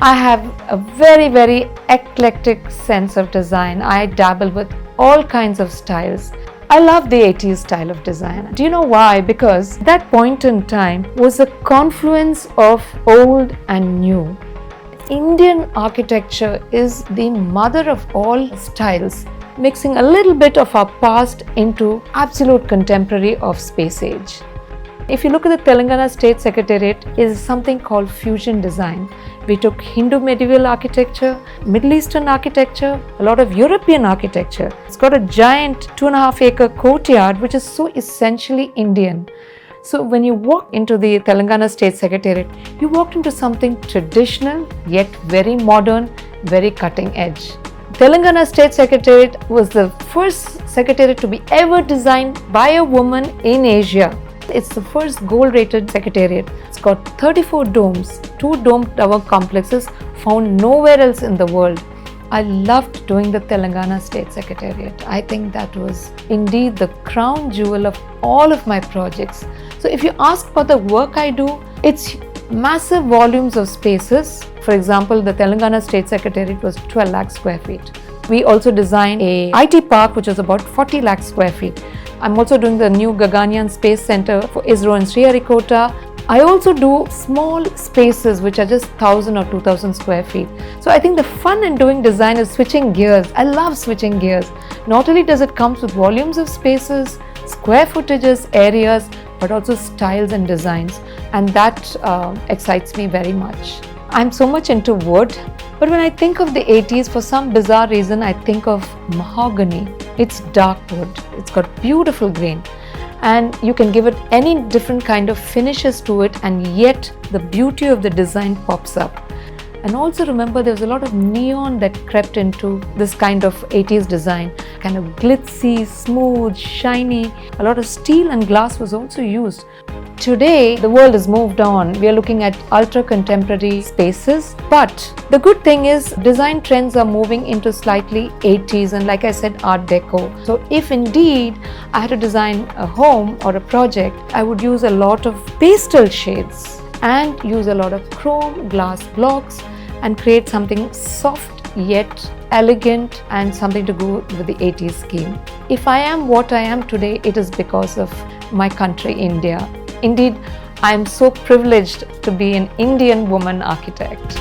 I have a very eclectic sense of design. I dabble with all kinds of styles. I love the 80s style of design. Do you know why? Because that point in time was a confluence of old and new. Indian architecture is the mother of all styles, mixing a little bit of our past into absolute contemporary of space age. If you look at the Telangana State Secretariat, it is something called fusion design. We took Hindu medieval architecture, Middle Eastern architecture, a lot of European architecture. It's got a giant 2.5 acre courtyard which is so essentially Indian. So when you walk into the Telangana State Secretariat, you walked into something traditional yet very modern, very cutting edge. Telangana State Secretariat was the first secretariat to be ever designed by a woman in Asia. It's the first gold-rated secretariat. It's got 34 domes, 2 dome tower complexes found nowhere else in the world. I loved doing the Telangana State Secretariat. I think that was indeed the crown jewel of all of my projects. So if you ask about the work I do, it's massive volumes of spaces. For example, the Telangana State Secretariat was 12 lakh square feet. We also designed a IT park which was about 40 lakh square feet. I'm also doing the new Gaganyaan Space Center for ISRO in Sriharikota. I also do small spaces which are just 1,000 or 2,000 square feet. So I think the fun in doing design is switching gears. I love switching gears. Not only does it come with volumes of spaces, square footages, areas, but also styles and designs. And that excites me very much. I'm so much into wood, but when I think of the 80s, for some bizarre reason, I think of mahogany. It's dark wood. It's got beautiful grain. And you can give it any different kind of finishes to it, and yet the beauty of the design pops up. And also remember, there was a lot of neon that crept into this kind of 80s design, kind of glitzy, smooth, shiny. A lot of steel and glass was also used. Today, the world has moved on. We are looking at ultra contemporary spaces. But the good thing is, design trends are moving into slightly 80s and, like I said, Art Deco. So if indeed I had to design a home or a project, I would use a lot of pastel shades and use a lot of chrome glass blocks and create something soft yet elegant and something to go with the 80s scheme. If I am what I am today, it is because of my country, India. Indeed, I am so privileged to be an Indian woman architect.